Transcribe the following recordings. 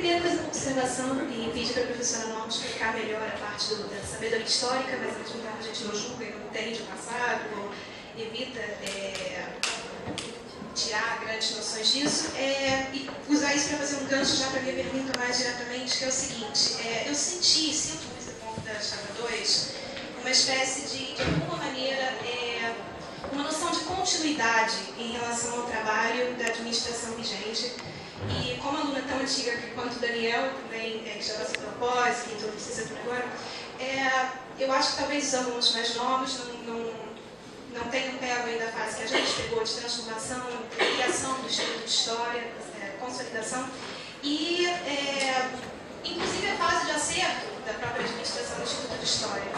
primeira coisa, uma observação, e pedir para a professora Norma explicar melhor a parte da sabedoria histórica, mas ao mesmo tempo a gente não julga, não entende o passado, ou evita tirar grandes noções disso, e usar isso para fazer um gancho já para a minha pergunta mais diretamente, que é o seguinte: eu sinto nesse ponto da chave 2, uma espécie de alguma maneira, uma noção de continuidade em relação ao trabalho da administração vigente. E como aluna tão antiga quanto o Daniel, também, que já passou pela pós, que entrou na licenciatura agora, eu acho que talvez os alunos mais novos não tenham pego ainda a fase que a gente pegou de transformação, criação do Instituto de História, consolidação, e inclusive a fase de acerto da própria administração do Instituto de História.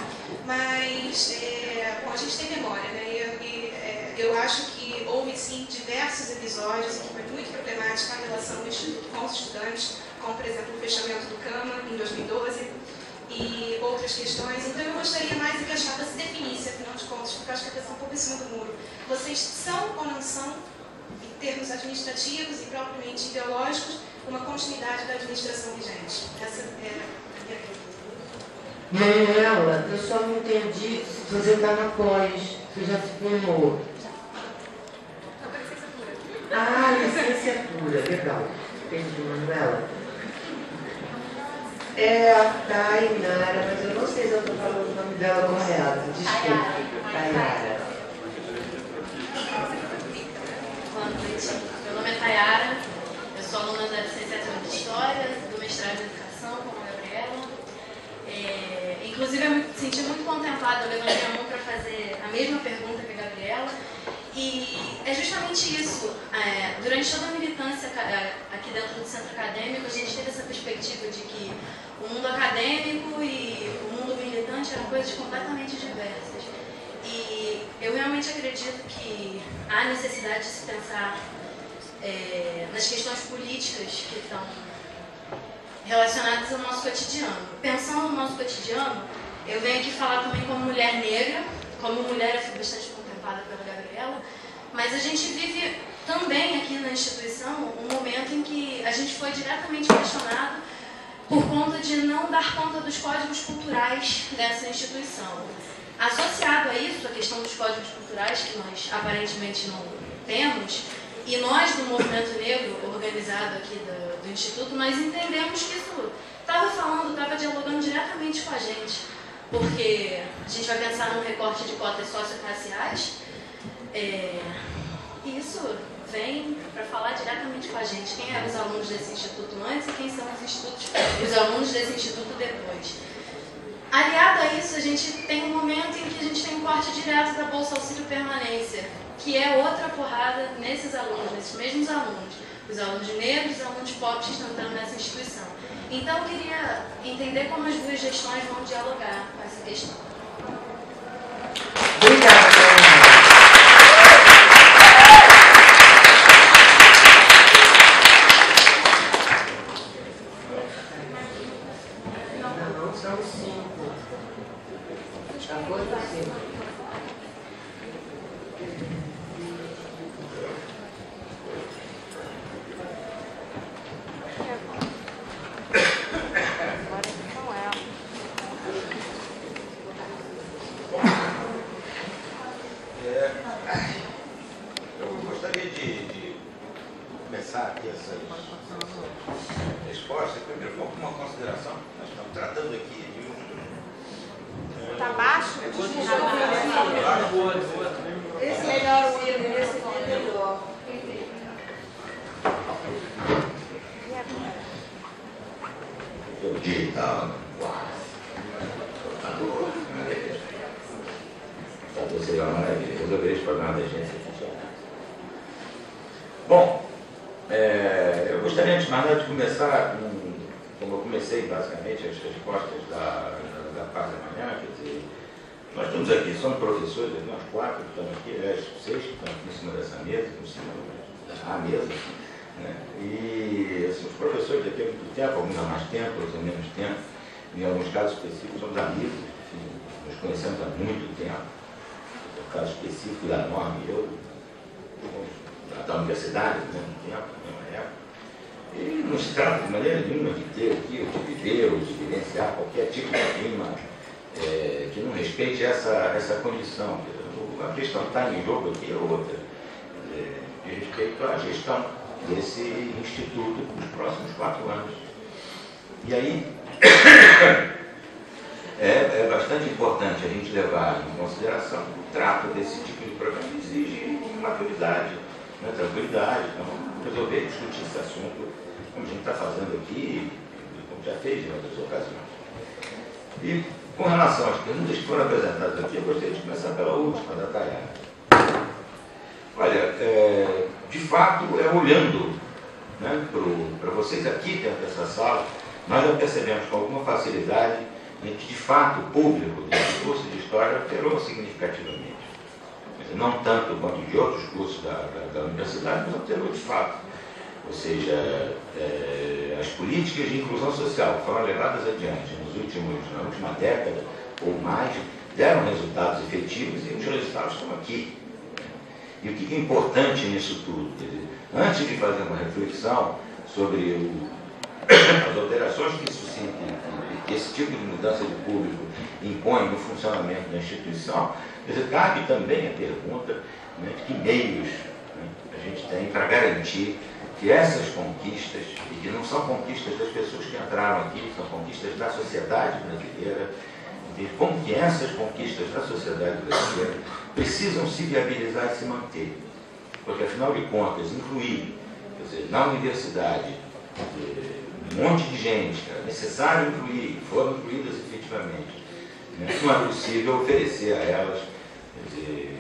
Mas, bom, a gente tem memória, né? Eu acho que houve, sim, diversos episódios em que foi muito problemática a relação do Instituto com os estudantes, como, por exemplo, o fechamento do CAMA em 2012 e outras questões. Então, eu gostaria mais de que a chapa se definisse, afinal de contas, porque eu acho que está um pouco em cima do muro. Vocês são ou não são, em termos administrativos e propriamente ideológicos, uma continuidade da administração vigente? Essa é a minha pergunta. Manuela, eu só não entendi se você está na pós, você já se formou. Ah, licenciatura, legal. Entendi, Manuela. Tainara, mas eu não sei se eu estou falando o nome dela correto. Desculpe. Tainara. Boa noite. Meu nome é Tayara, eu sou aluna da licenciatura de História, do mestrado em Educação, como a Gabriela. Inclusive, eu me senti muito contemplada, eu levantei a mão para fazer a mesma pergunta que a Gabriela. E é justamente isso. Durante toda a militância aqui dentro do centro acadêmico, a gente teve essa perspectiva de que o mundo acadêmico e o mundo militante eram coisas completamente diversas. E eu realmente acredito que há necessidade de se pensar nas questões políticas que estão relacionadas ao nosso cotidiano. Pensando no nosso cotidiano, eu venho aqui falar também como mulher negra, como mulher eu fui bastante contemplada pela Gabriela, mas a gente vive também aqui na instituição um momento em que a gente foi diretamente questionado por conta de não dar conta dos códigos culturais dessa instituição. Associado a isso, a questão dos códigos culturais, que nós aparentemente não temos, e nós do movimento negro organizado aqui do Instituto, nós entendemos que isso estava dialogando diretamente com a gente, porque a gente vai pensar num recorte de cotas socioraciais, e isso vem para falar diretamente com a gente, quem eram os alunos desse instituto antes e quem são os alunos desse instituto depois. Aliado a isso, a gente tem um momento em que a gente tem um corte direto da Bolsa Auxílio Permanência, que é outra porrada nesses alunos, nesses mesmos alunos, os alunos negros e os alunos pobres que estão entrando nessa instituição. Então, eu queria entender como as duas gestões vão dialogar com essa questão. Obrigada. São 5. Acabou de 5. Eu gostaria de começar aqui essas respostas, primeiro com uma consideração. Nós estamos tratando aqui de um... Está baixo? Esse melhor o hino, esse é melhor. O digital. Seria uma maravilha, resolver esse problema da agência funcionar. Bom, eu gostaria antes de mais nada de começar como eu comecei basicamente as respostas da parte da manhã, quer dizer, nós estamos aqui, somos professores, nós 4 que estamos aqui, 6 que estão aqui em cima dessa mesa, em cima da mesa, né? E assim, os professores daqui há muito tempo, alguns há mais tempo, outros há menos tempo, em alguns casos específicos somos amigos, enfim, nos conhecemos há muito tempo. No caso específico da Norma e eu, da universidade, ao mesmo tempo, na mesma época. E não se trata de maneira nenhuma de ter aqui, ou de viver, ou de vivenciar qualquer tipo de clima que não respeite essa condição. A questão que está em jogo aqui é outra, de respeito à gestão desse instituto nos próximos 4 anos. E aí é bastante importante a gente levar em consideração que o trato desse tipo de programa exige maturidade, né, tranquilidade. Então, resolver discutir esse assunto, como a gente está fazendo aqui, como já fez em outras ocasiões. E com relação às perguntas que foram apresentadas aqui, eu gostaria de começar pela última, da Tayara. Olha, de fato, olhando, né, para vocês aqui dentro dessa sala, nós já percebemos com alguma facilidade que, de fato, o público desse curso de História alterou significativamente. Não tanto quanto de outros cursos da universidade, mas alterou de fato. Ou seja, as políticas de inclusão social que foram levadas adiante na última década ou mais, deram resultados efetivos e os resultados estão aqui. E o que é importante nisso tudo? Quer dizer, antes de fazer uma reflexão sobre as alterações que esse tipo de mudança de público impõe no funcionamento da instituição, quer dizer, cabe também a pergunta, né, de que meios, né, a gente tem para garantir que essas conquistas, e que não são conquistas das pessoas que entraram aqui, são conquistas da sociedade brasileira, de como que essas conquistas da sociedade brasileira precisam se viabilizar e se manter. Porque, afinal de contas, incluir, quer dizer, na universidade, um monte de gente, era necessário incluir, foram incluídas efetivamente, né? Não é possível oferecer a elas, quer dizer,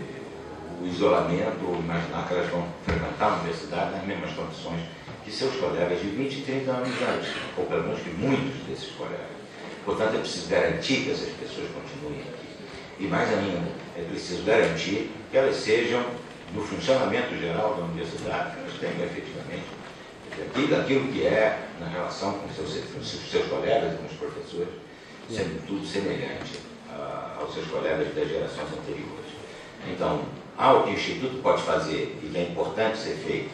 o isolamento, ou imaginar que elas vão frequentar a universidade nas mesmas condições que seus colegas de 20 e 30 anos antes, ou pelo menos que muitos desses colegas. Portanto, é preciso garantir que essas pessoas continuem aqui. E mais ainda, é preciso garantir que elas sejam, no funcionamento geral da universidade, que elas tenham efetivamente aquilo que é, na relação com seus colegas e com os professores, sendo tudo semelhante aos seus colegas das gerações anteriores. Então, o que o Instituto pode fazer, e que é importante ser feito,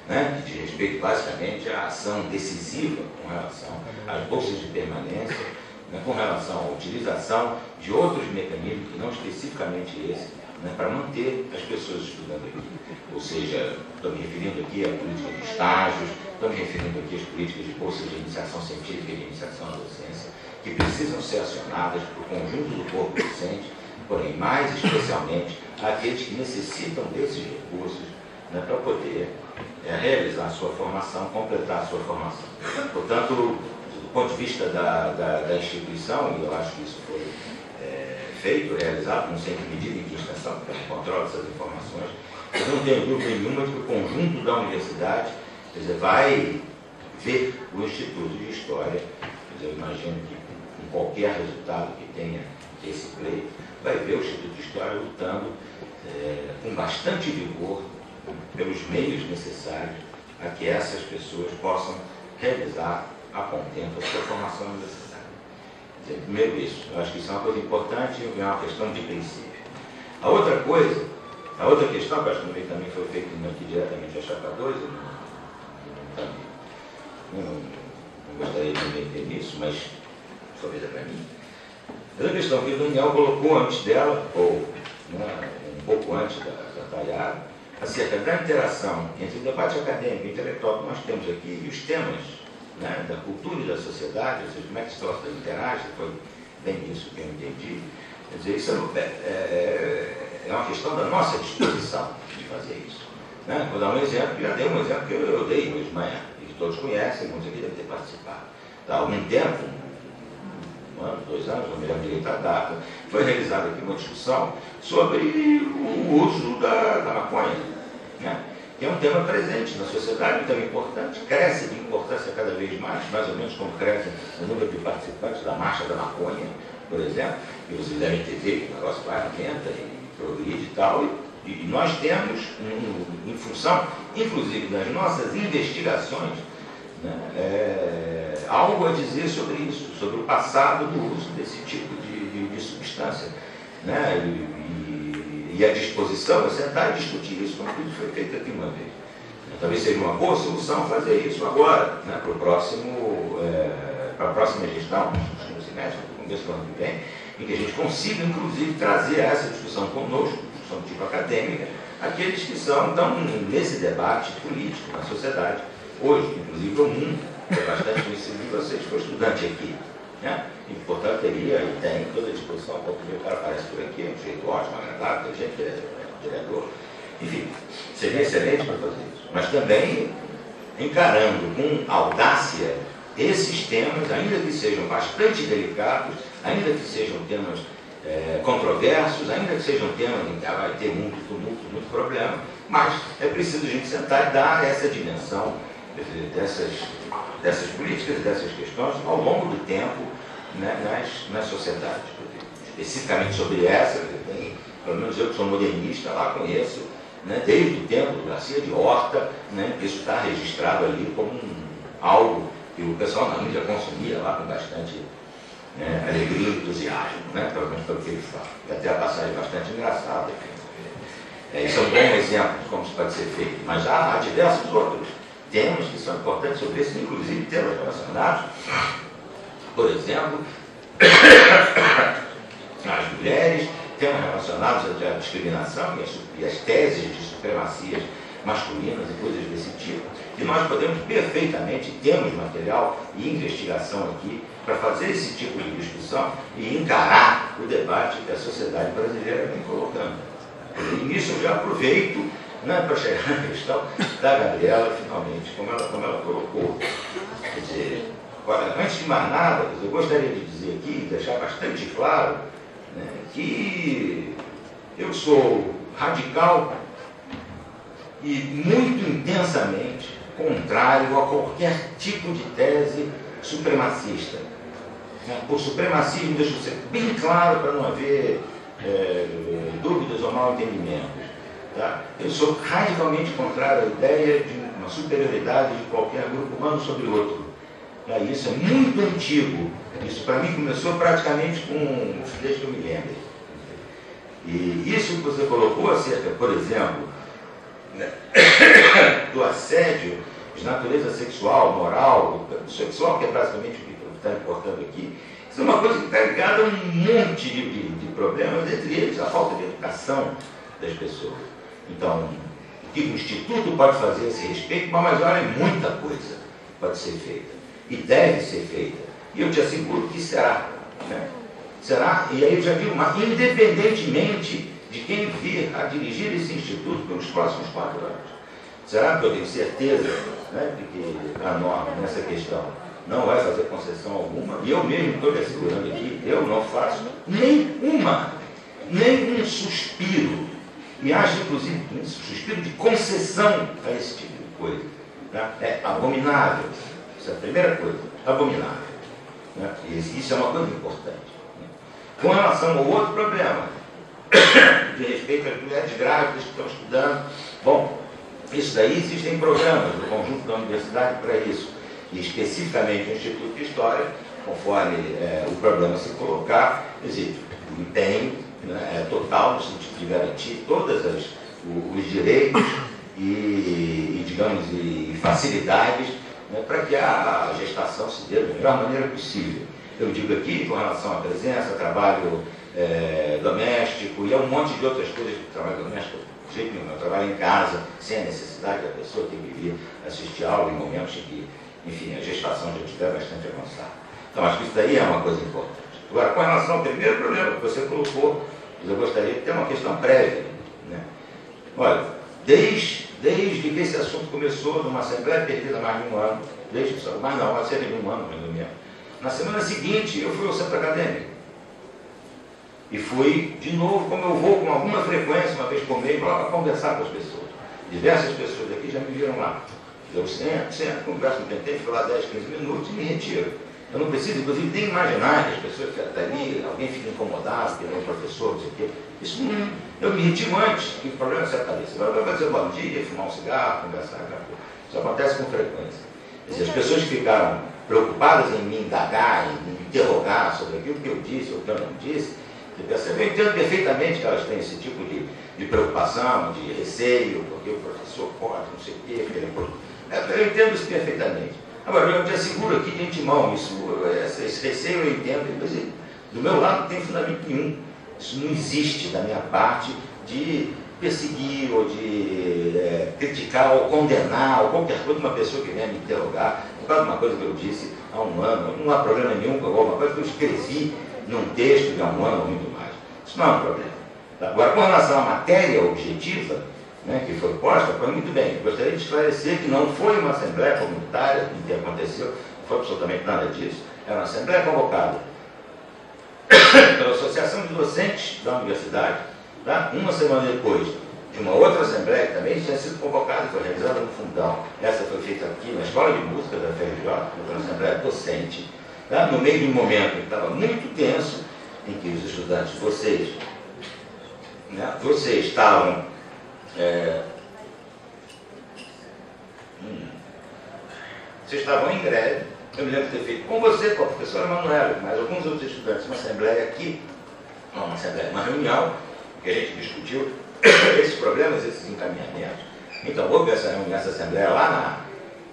né, que diz respeito basicamente à ação decisiva com relação às bolsas de permanência, né, com relação à utilização de outros mecanismos, que não especificamente esse, né, para manter as pessoas estudando aqui. Ou seja, estou me referindo aqui à política de estágios, estou me referindo aqui às políticas de bolsas de iniciação científica e de iniciação à docência, que precisam ser acionadas para o conjunto do corpo docente, porém, mais especialmente, àqueles que necessitam desses recursos, né, para poder realizar a sua formação, completar a sua formação. Portanto, do ponto de vista da instituição, e eu acho que isso foi feito, realizado, não sei em que medida, em que extensão, porque eu controlo essas informações, eu não tenho dúvida nenhuma de que o conjunto da universidade, quer dizer, vai ver o Instituto de História, quer dizer, eu imagino que com qualquer resultado que tenha esse pleito, vai ver o Instituto de História lutando com bastante vigor pelos meios necessários a que essas pessoas possam realizar a contento a sua formação universitária. Quer dizer, primeiro isso, eu acho que isso é uma coisa importante e é uma questão de princípio. A outra coisa, a outra questão, que eu acho que também foi feita aqui diretamente a Chapa 2, eu não gostaria de me meter nisso, mas talvez é para mim. Mas a questão que o Daniel colocou antes dela, ou um pouco antes da Tayara, acerca da interação entre o debate acadêmico e intelectual que nós temos aqui e os temas, né, da cultura e da sociedade, ou seja, como é que se troça interage, foi bem isso que eu entendi. Quer dizer, isso é uma questão da nossa disposição de fazer isso. Né? Vou dar um exemplo, já dei um exemplo que eu dei hoje de manhã, e que todos conhecem, muitos aqui devem ter participado. Há algum tempo, 1 ano, 2 anos, não me lembro direito a data, foi realizada aqui uma discussão sobre o uso da maconha, né? Que é um tema presente na sociedade, um tema importante, cresce de importância cada vez mais ou menos como cresce o número de participantes da Marcha da Maconha, por exemplo, e vocês devem ter visto, o negócio vai, aumenta e progride e tal, e nós temos, em função, inclusive, das nossas investigações, né, algo a dizer sobre isso, sobre o passado do uso desse tipo de substância, né, e a disposição é sentar e discutir isso, como tudo foi feito aqui uma vez. Talvez seja uma boa solução fazer isso agora, né, para a próxima gestão, no semestre, no começo do ano que vem, em que a gente consiga, inclusive, trazer essa discussão conosco, discussão de tipo acadêmica, aqueles que estão nesse debate político na sociedade hoje, inclusive o mundo, que é bastante conhecido de vocês, foi estudante aqui, né? E, portanto, teria e tem toda a disposição, porque o cara aparece por aqui, é um jeito ótimo, agradável, tem gente que é diretor. Enfim, seria excelente para fazer isso. Mas também encarando com audácia esses temas, ainda que sejam bastante delicados, ainda que sejam temas controversos, ainda que sejam temas em que vai ter muito tumulto, muito problema, mas é preciso a gente sentar e dar essa dimensão dessas políticas e dessas questões ao longo do tempo, né, nas sociedades. Especificamente sobre essa, pelo menos eu que sou modernista, lá conheço, né, desde o tempo do Garcia de Horta, né, isso está registrado ali como algo que o pessoal na mídia consumia lá com bastante alegria e entusiasmo, né, pelo menos pelo que ele fala. E até a passagem bastante engraçada. Isso é um bom exemplo de como isso pode ser feito, mas há diversos outros temas que são importantes sobre isso, inclusive temas relacionados, por exemplo, às mulheres, temas relacionados à discriminação e às teses de supremacias masculinas e coisas desse tipo, que nós podemos perfeitamente, temos material e investigação aqui para fazer esse tipo de discussão e encarar o debate que a sociedade brasileira vem colocando. E nisso eu já aproveito, né, para chegar na questão da Gabriela, finalmente, como ela colocou. Quer dizer, agora, antes de mais nada, eu gostaria de dizer aqui, deixar bastante claro, né, que eu sou radical e muito intensamente contrário a qualquer tipo de tese supremacista. Por supremacismo, deixa eu ser bem claro para não haver dúvidas ou mal entendimentos. Tá? Eu sou radicalmente contrário à ideia de uma superioridade de qualquer grupo humano sobre outro. Tá? Isso é muito antigo. Isso para mim começou praticamente desde que eu me lembro. E isso que você colocou acerca, por exemplo, né, do assédio de natureza sexual, moral, sexual, que é basicamente o que está importando aqui, isso é uma coisa que está ligada a um monte de problemas, entre eles a falta de educação das pessoas. Então, o que o Instituto pode fazer a esse respeito, mas olha, muita coisa pode ser feita e deve ser feita. E eu te asseguro que será. Né? Será, e aí eu já digo, mas independentemente de quem vir a dirigir esse Instituto pelos próximos 4 anos. Será que eu tenho certeza, né, de que a norma nessa questão não vai fazer concessão alguma? E eu mesmo estou me assegurando aqui, eu não faço nem um suspiro. E acho, inclusive, um suspiro de concessão a esse tipo de coisa. Né? É abominável. Isso é a primeira coisa, abominável. Né? E isso é uma coisa importante. Né? Com relação ao outro problema, de respeito às mulheres grávidas que estão estudando, bom, isso daí existem programas do conjunto da universidade para isso. E especificamente o Instituto de História, conforme o problema se colocar, existe o empenho, né, total no sentido de garantir todos os direitos e digamos, e facilidades, né, para que a gestação se dê da melhor maneira possível. Eu digo aqui com relação à presença, trabalho doméstico e a um monte de outras coisas do trabalho doméstico. De jeito nenhum, eu trabalho em casa, sem a necessidade da pessoa ter que vir assistir aula em momentos em que, enfim, a gestação já estiver bastante avançada. Então, acho que isso daí é uma coisa importante. Agora, com relação ao primeiro problema que você colocou, eu gostaria de ter uma questão prévia. Né? Olha, desde que esse assunto começou numa Assembleia Perdida há mais de um ano, mas não, há cerca de um ano, mais ou menos. Na semana seguinte, eu fui ao centro acadêmico. E fui, de novo, como eu vou com alguma frequência, uma vez por mês, lá para conversar com as pessoas. Diversas pessoas aqui já me viram lá. Eu sento, converso com quem tem, fico lá 10, 15 minutos e me retiro. Eu não preciso, inclusive, nem imaginar que as pessoas ficam ali, alguém fica incomodado, que é um professor, não sei o quê. Isso não, eu me retiro antes, que o problema é certo cabeça. Agora vai fazer bom dia, fumar um cigarro, conversar, acabou. Isso acontece com frequência. Quer dizer, as pessoas que ficaram preocupadas em me indagar, em me interrogar sobre aquilo que eu disse ou que eu não disse, Você percebe? Eu entendo perfeitamente que elas têm esse tipo de preocupação, de receio, porque o professor pode, não sei o quê, eu entendo isso perfeitamente. Agora, eu te asseguro aqui de antemão, esse receio eu entendo, mas do meu lado não tem fundamento nenhum. Isso não existe da minha parte de perseguir ou de criticar ou condenar ou qualquer coisa de uma pessoa que venha me interrogar por causa de uma coisa que eu disse há um ano. Não há problema nenhum com alguma coisa que eu escrevi num texto de há um ano ou muito mais. Isso não é um problema. Agora, com relação à matéria objetiva, né, que foi posta, foi muito bem. Eu gostaria de esclarecer que não foi uma assembleia comunitária o que aconteceu, não foi absolutamente nada disso. Era uma assembleia convocada pela Associação de Docentes da Universidade, tá? Uma semana depois de uma outra assembleia que também tinha sido convocada, foi realizada no Fundão. Essa foi feita aqui na Escola de Música da FRJ, uma assembleia docente, tá? No meio de um momento que estava muito tenso, em que os estudantes, vocês estavam vocês estavam em greve. Eu me lembro de ter feito com você, com a professora Manuela, mas alguns outros estudantes, uma assembleia aqui, uma reunião, que a gente discutiu esses problemas, esses encaminhamentos. Então, houve essa reunião, essa assembleia lá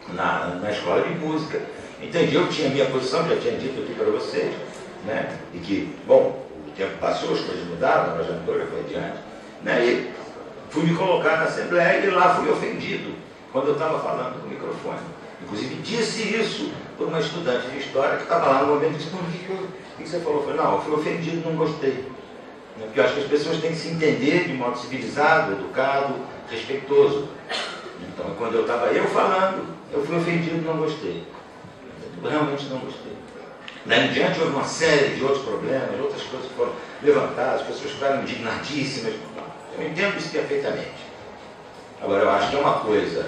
na Escola de Música. Entendi, eu tinha minha posição, já tinha dito aqui para vocês, né? E que, bom, o tempo passou, as coisas mudaram, nós já não foi adiante, né? E fui me colocar na assembleia e lá fui ofendido quando eu estava falando no microfone. Inclusive disse isso por uma estudante de história que estava lá no momento e disse: o que você falou? Eu falei: não, eu fui ofendido, não gostei. Porque eu acho que as pessoas têm que se entender de modo civilizado, educado, respeitoso. Então, quando eu estava falando, eu fui ofendido, não gostei. Eu realmente não gostei. Daí em diante houve uma série de outros problemas, outras coisas que foram levantadas, as pessoas ficaram indignadíssimas. Eu entendo isso perfeitamente. Agora, eu acho que é uma coisa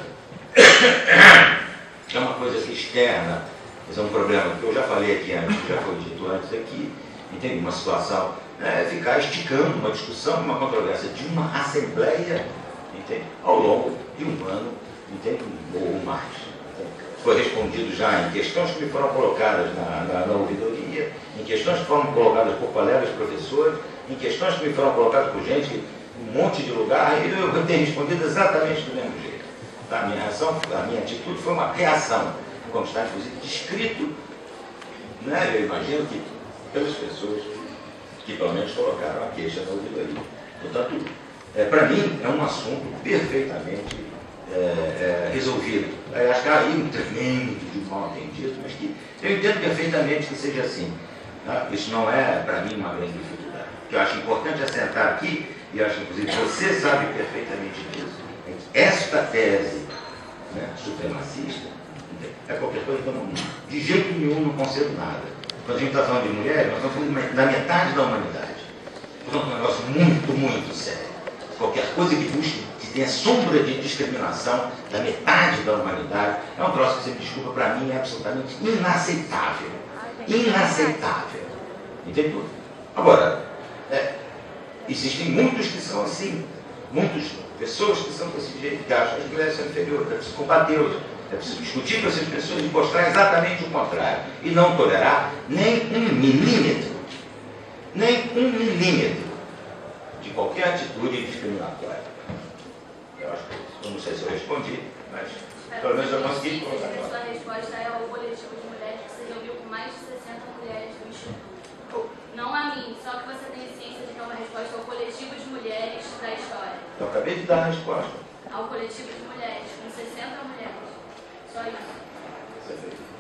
externa, esse é um problema que eu já falei aqui antes, já foi dito antes aqui, entende? Uma situação, ficar esticando uma discussão, uma controvérsia de uma assembleia, entende? Ao longo de um ano, entende? Ou mais. Entende? Foi respondido já em questões que me foram colocadas na ouvidoria, em questões que foram colocadas por colegas professores, em questões que me foram colocadas por gente em um monte de lugar, e eu tenho respondido exatamente do mesmo jeito. A minha reação, a minha atitude foi uma reação, como está inclusive descrito, né? Eu imagino que pelas pessoas que pelo menos colocaram a queixa na ouvidoria. Portanto, para mim é um assunto perfeitamente resolvido. Eu acho que há aí um tremendo de mal entendido, mas que eu entendo perfeitamente que seja assim. Tá? Isso não é, para mim, uma grande dificuldade. O que eu acho importante é sentar aqui, e eu acho que inclusive você sabe perfeitamente disso. Esta tese, né, supremacista é qualquer coisa que eu não, de jeito nenhum não concedo nada. Quando a gente está falando de mulheres, nós estamos falando da metade da humanidade. Portanto, é um negócio muito, muito sério. Qualquer coisa que busque, que tenha sombra de discriminação da metade da humanidade, é um troço que, você me desculpa, para mim é absolutamente inaceitável. Inaceitável. Entende? Agora, existem muitos que são assim. Muitas pessoas que são desse jeito, que acham que as mulheres são inferiores, é preciso combatê-los, é preciso discutir com essas pessoas e mostrar exatamente o contrário. E não tolerar nem um milímetro de qualquer atitude discriminatória. Eu acho que eu não sei se eu respondi, mas pelo menos eu consegui colocar. A sua resposta é ao coletivo de mulheres que se reuniu com mais de 60 mulheres do Instituto. Não a mim, só que você tem ciência de que é uma resposta ao coletivo de mulheres da história. Eu acabei de dar a resposta. Ao coletivo de mulheres, com 60 mulheres. Só isso. Perfeito.